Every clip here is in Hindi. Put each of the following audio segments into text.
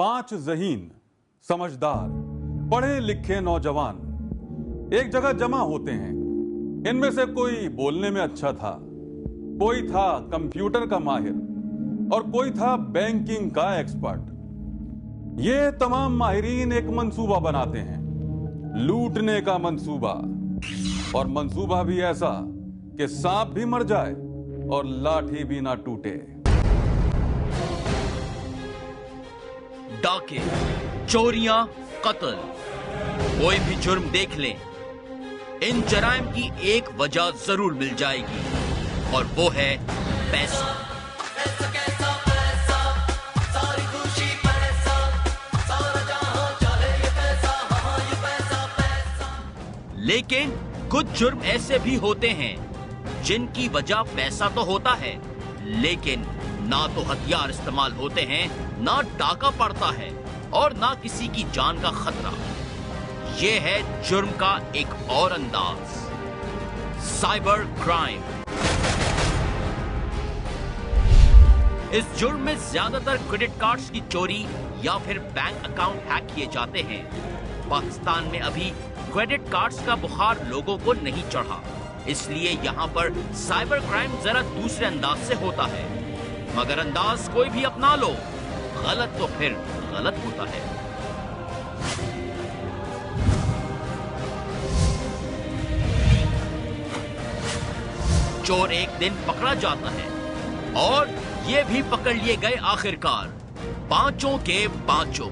5 ज़हीन, समझदार, पढ़े लिखे नौजवान एक जगह जमा होते हैं। इनमें से कोई बोलने में अच्छा था, कोई था कंप्यूटर का माहिर और कोई था बैंकिंग का एक्सपर्ट। ये तमाम माहिरीन एक मंसूबा बनाते हैं, लूटने का मंसूबा, और मंसूबा भी ऐसा कि सांप भी मर जाए और लाठी भी ना टूटे। डाके, चोरियां, कत्ल, कोई भी जुर्म देख लें, इन जराइम की एक वजह जरूर मिल जाएगी और वो है पैसा। लेकिन कुछ जुर्म ऐसे भी होते हैं जिनकी वजह पैसा तो होता है, लेकिन ना तो हथियार इस्तेमाल होते हैं, ना डाका पड़ता है और ना किसी की जान का खतरा। ये है जुर्म का एक और अंदाज, साइबर क्राइम। इस जुर्म में ज्यादातर क्रेडिट कार्ड्स की चोरी या फिर बैंक अकाउंट हैक किए जाते हैं। पाकिस्तान में अभी क्रेडिट कार्ड्स का बुखार लोगों को नहीं चढ़ा, इसलिए यहाँ पर साइबर क्राइम जरा दूसरे अंदाज से होता है। मगर अंदाज कोई भी अपना लो, गलत तो फिर गलत होता है। चोर एक दिन पकड़ा जाता है और ये भी पकड़ लिए गए आखिरकार, पांचों के पांचों।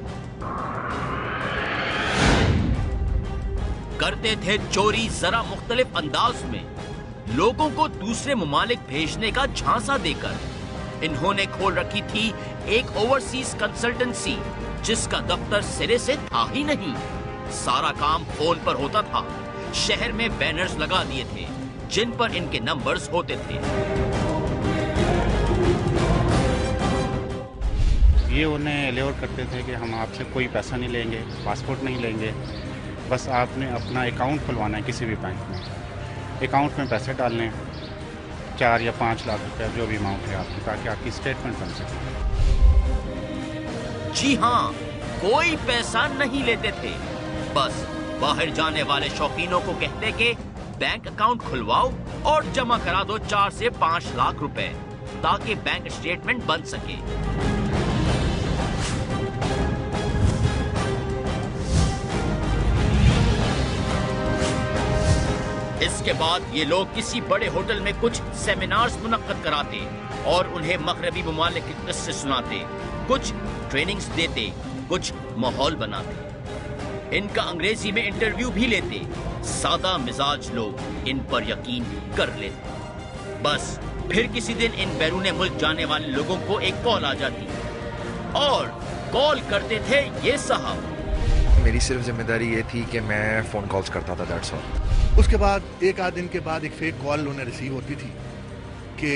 करते थे चोरी जरा मुख्तलिफ अंदाज में, लोगों को दूसरे मुमालिक भेजने का झांसा देकर। इन्होंने खोल रखी थी एक ओवरसीज कंसल्टेंसी जिसका दफ्तर सिरे से था ही नहीं। सारा काम फोन पर होता था। शहर में बैनर्स लगा दिए थे जिन पर इनके नंबर्स होते थे। ये उन्हें एलेवर करते थे कि हम आपसे कोई पैसा नहीं लेंगे, पासपोर्ट नहीं लेंगे, बस आपने अपना अकाउंट खुलवाना है किसी भी बैंक में। अकाउंट में पैसे डालने हैं, 4 या 5 लाख रुपए जो भी अमाउंट है आपकी, ताकि आपकी स्टेटमेंट बन सके। जी हाँ, कोई पैसा नहीं लेते थे, बस बाहर जाने वाले शौकीनों को कहते कि बैंक अकाउंट खुलवाओ और जमा करा दो 4 से 5 लाख रुपए, ताकि बैंक स्टेटमेंट बन सके। इसके बाद ये लोग किसी बड़े होटल में कुछ सेमिनार्स मुनक्कद कराते और उन्हें मगरबी मुमालिक के किस्से सुनाते, कुछ ट्रेनिंग्स देते, कुछ माहौल बनाते। इनका अंग्रेजी में इंटरव्यू भी लेते। सादा मिजाज लोग इन पर यकीन कर लेते। बस फिर किसी दिन इन बैरूने मुल्क जाने वाले लोगों को एक कॉल आ जाती और कॉल करते थे ये साहब। मेरी सिर्फ जिम्मेदारी ये थी कि मैं फ़ोन कॉल्स करता था, दैट्स ऑल। उसके बाद एक आध दिन के बाद एक फेक कॉल उन्हें रिसीव होती थी कि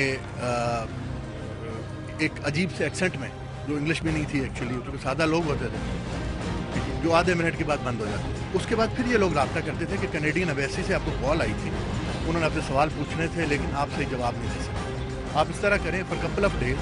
एक अजीब से एक्सेंट में, जो इंग्लिश में नहीं थी एक्चुअली, क्योंकि सादा लोग होते थे, जो आधे मिनट के बाद बंद हो जाते थे। उसके बाद फिर ये लोग रब्ता करते थे कि कैनेडियन एम्बेसी से आपको कॉल आई थी, उन्होंने आपसे सवाल पूछने थे लेकिन आप सही जवाब नहीं दे सकते। आप इस तरह करें, फॉर कपल ऑफ डेज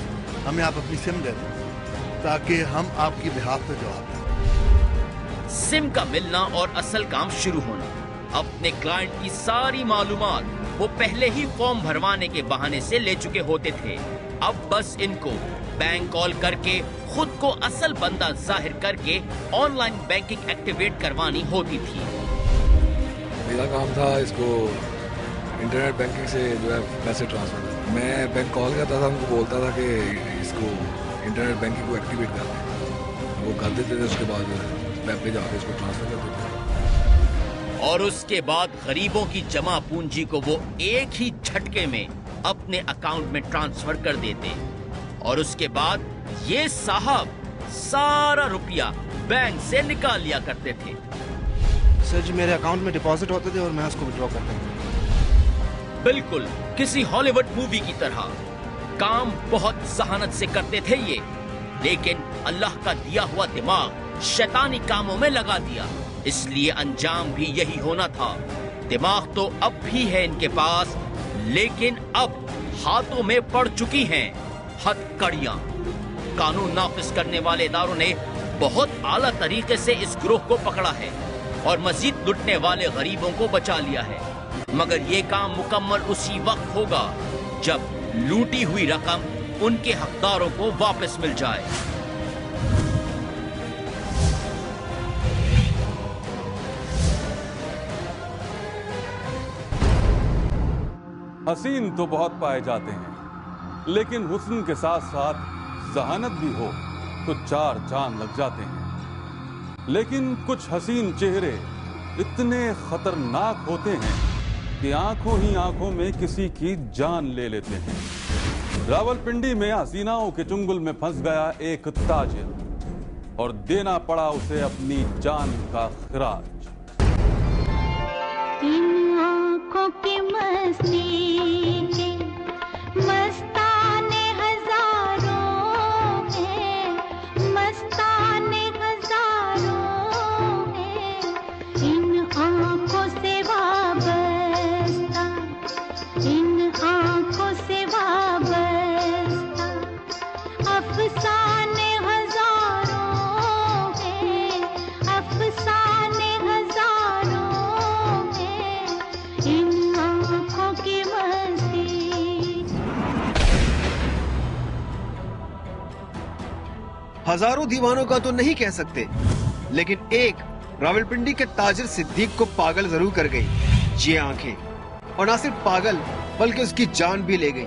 हमें आप अपनी सिम दे दें ताकि हम आपकी बिहाफ पे जवाब दें। सिम का मिलना और असल काम शुरू होना। अपने क्लाइंट की सारी मालूमात वो पहले ही फॉर्म भरवाने के बहाने से ले चुके होते थे। अब बस इनको बैंक कॉल करके खुद को असल बंदा जाहिर करके ऑनलाइन बैंकिंग एक्टिवेट करवानी होती थी। मेरा काम था इसको इंटरनेट बैंकिंग से जो है पैसे ट्रांसफर। मैं बैंक कॉल करता था, उनको बोलता था कि इसको इंटरनेट बैंकिंग को एक्टिवेट कर दें। वो कर देते थे, उसके बाद बैंक पे जाके इसको ट्रांसफर कर देते थे। और उसके बाद गरीबों की जमा पूंजी को वो एक ही झटके में अपने अकाउंट में ट्रांसफर कर देते और उसके बाद ये साहब सारा रुपया बैंक से निकाल लिया करते थे। सर जी, मेरे अकाउंट में डिपॉजिट होते थे और मैं उसको विड्रॉ करता था। बिल्कुल किसी हॉलीवुड मूवी की तरह काम बहुत जहानत से करते थे ये, लेकिन अल्लाह का दिया हुआ दिमाग शैतानी कामों में लगा दिया, इसलिए अंजाम भी यही होना था। दिमाग तो अब भी है इनके पास, लेकिन अब हाथों में पड़ चुकी हैं हथकड़ियां। कानून नाफिज करने वाले इदारों ने बहुत आला तरीके से इस ग्रोह को पकड़ा है और मजीद लुटने वाले गरीबों को बचा लिया है। मगर ये काम मुकम्मल उसी वक्त होगा जब लूटी हुई रकम उनके हकदारों को वापस मिल जाए। हसीन तो बहुत पाए जाते हैं, लेकिन हुस्न के साथ साथ जहानत भी हो तो 4 चांद लग जाते हैं। लेकिन कुछ हसीन चेहरे इतने खतरनाक होते हैं कि आंखों ही आंखों में किसी की जान ले लेते हैं। रावलपिंडी में हसीनाओं के चुंगल में फंस गया एक ताजिर और देना पड़ा उसे अपनी जान का खराज। इन आंखों की मस्ती के मस्ताने हजारों हैं, मस्ताने हजारों हैं। इन आंखों से वाबस्ता, इन आंखों से वाबस्ता अफसाने हजारों हैं, अफसाने हजारों हैं। इन आंखों की मस्ती। हजारों दीवानों का तो नहीं कह सकते, लेकिन एक रावलपिंडी के ताजिर सिद्दीक को पागल जरूर कर गई ये आंखें, और ना सिर्फ पागल बल्कि उसकी जान भी ले गई।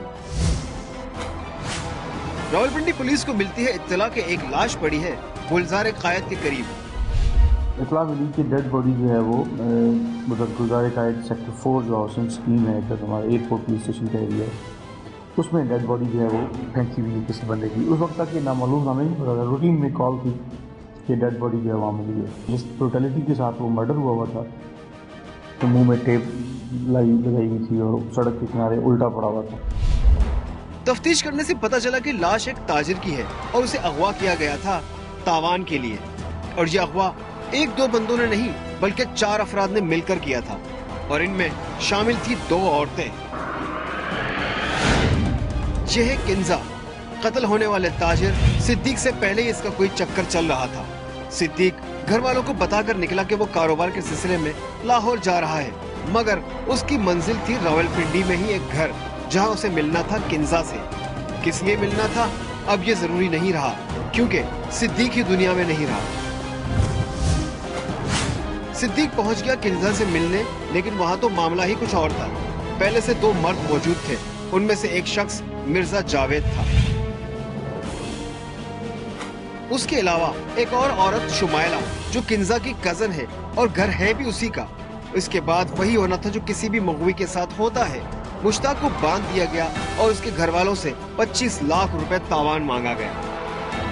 रावलपिंडी पुलिस को मिलती है इत्तला कि एक लाश पड़ी है गुलजार कायद के करीब। इतला मिली की डेड बॉडी जो है वो गुलजार कायद सेक्टर 4 जो हाउसिंग स्कीम है इधर हमारा एयरपोर्ट पुलिस स्टेशन का एरिया है, उसमें डेड बॉडी जो है वो फेंकी हुई है किसी बंदे की। उस वक्त तक ये नामालूम हमें नहीं पता था, रूटीन में कॉल थी कि डेड बॉडी जो है वहाँ मिली है। जिस ब्रूटैलिटी के साथ वो मर्डर हुआ था तो मुंह में टेप लगाई हुई थी और सड़क के किनारे उल्टा पड़ा हुआ था। तफ्तीश करने से पता चला कि लाश एक ताजिर की है और उसे अगवा किया गया था तावान के लिए, और ये अगवा 1-2 बंदों ने नहीं बल्कि 4 अफराद ने मिलकर किया था, और इनमें शामिल थी 2 औरतें। यह है किंजा, कत्ल होने वाले ताजिर सिद्दीक से पहले ही इसका कोई चक्कर चल रहा था। सिद्दीक घर वालों को बताकर निकला कि वो कारोबार के सिलसिले में लाहौर जा रहा है, मगर उसकी मंजिल थी रावलपिंडी में ही एक घर जहां उसे मिलना था किंजा से। किस लिए मिलना था अब ये जरूरी नहीं रहा, क्योंकि सिद्दीक ही दुनिया में नहीं रहा। सिद्दीक पहुंच गया किंजा से मिलने, लेकिन वहां तो मामला ही कुछ और था। पहले से 2 मर्द मौजूद थे, उनमें से एक शख्स मिर्जा जावेद था। उसके अलावा एक और औरत शुमाइला जो किंजा की कजन है और घर है भी उसी का। इसके बाद वही होना था जो किसी भी मगवी के साथ होता है। मुश्ताक को बांध दिया गया और उसके घर वालों से 25 लाख रुपए तावान मांगा गया।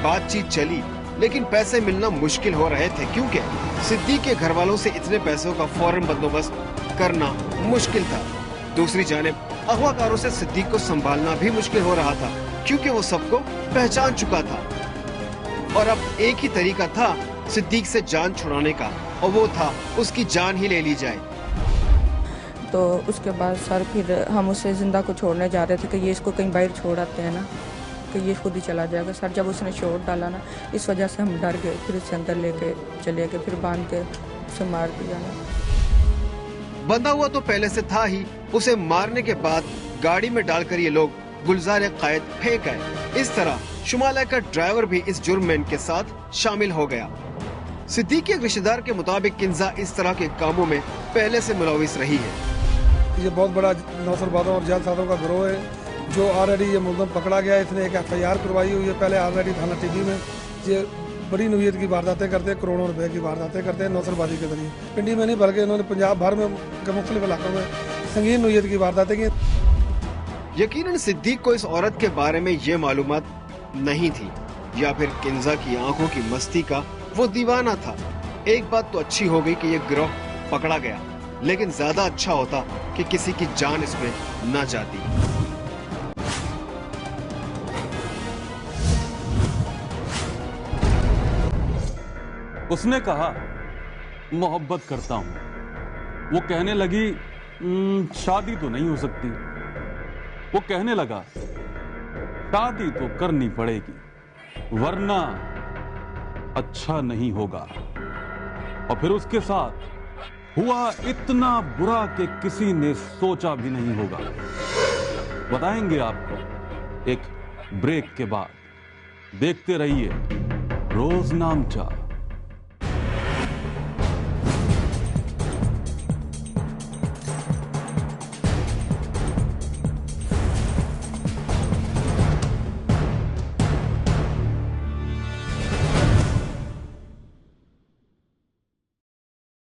बातचीत चली, लेकिन पैसे मिलना मुश्किल हो रहे थे, क्योंकि सिद्दीक के घर वालों से इतने पैसों का फौरन बंदोबस्त करना मुश्किल था। दूसरी जानिब अगवाकारों से सिद्दीक को संभालना भी मुश्किल हो रहा था, क्योंकि वो सबको पहचान चुका था, और अब एक ही तरीका था सिद्दीक से जान छुड़ाने का, और वो था उसकी जान ही ले ली जाए। तो उसके बाद सर फिर हम उसे जिंदा को छोड़ने जा रहे थे कि ये इसको कहीं बाहर छोड़ आते हैं ना, कि ये खुद ही चला जाएगा। सर जब उसने शॉट डाला ना, इस वजह से हम डर गए, फिर उसे अंदर लेके चले गए, फिर बांध के उसे मार दिया ना। बंधा हुआ तो पहले से था ही, उसे मारने के बाद गाड़ी में डालकर ये लोग गुलजार कायद फेंक गए। इस तरह शुमाला का ड्राइवर भी इस जुर्म में इनके साथ शामिल हो गया। सिद्दीक के रिश्तेदार के मुताबिक किंजा इस तरह के कामों में पहले से मुलविस रही है। ये बहुत बड़ा नौसरबादों और जालसाजों का गिरोह है, जो ऑलरेडी ये मुलज़म पकड़ा गया। इसने एक FIR करवाई हुई है पहले ऑलरेडी थाना टीवी में। ये बड़ी नौयत की वारदातें करते हैं, करोड़ों रुपए की वारदातें करते हैं नौसरबाजी के जरिए। पिंडी में नहीं बल्कि इन्होंने पंजाब भर में मुख्तलिफ इलाकों में संगीन नौयत की वारदातें की। यकीनन सिद्दीक को इस औरत के बारे में ये मालूमात नहीं थी, या फिर किंजा की आंखों की मस्ती का वो दीवाना था। एक बात तो अच्छी हो गई कि ये गिरोह पकड़ा गया, लेकिन ज्यादा अच्छा होता कि किसी की जान इसमें न जाती। उसने कहा मोहब्बत करता हूं। वो कहने लगी शादी तो नहीं हो सकती। वो कहने लगा शादी तो करनी पड़ेगी, वरना अच्छा नहीं होगा। और फिर उसके साथ हुआ इतना बुरा कि किसी ने सोचा भी नहीं होगा। बताएंगे आपको एक ब्रेक के बाद। देखते रहिए रोजनामचा।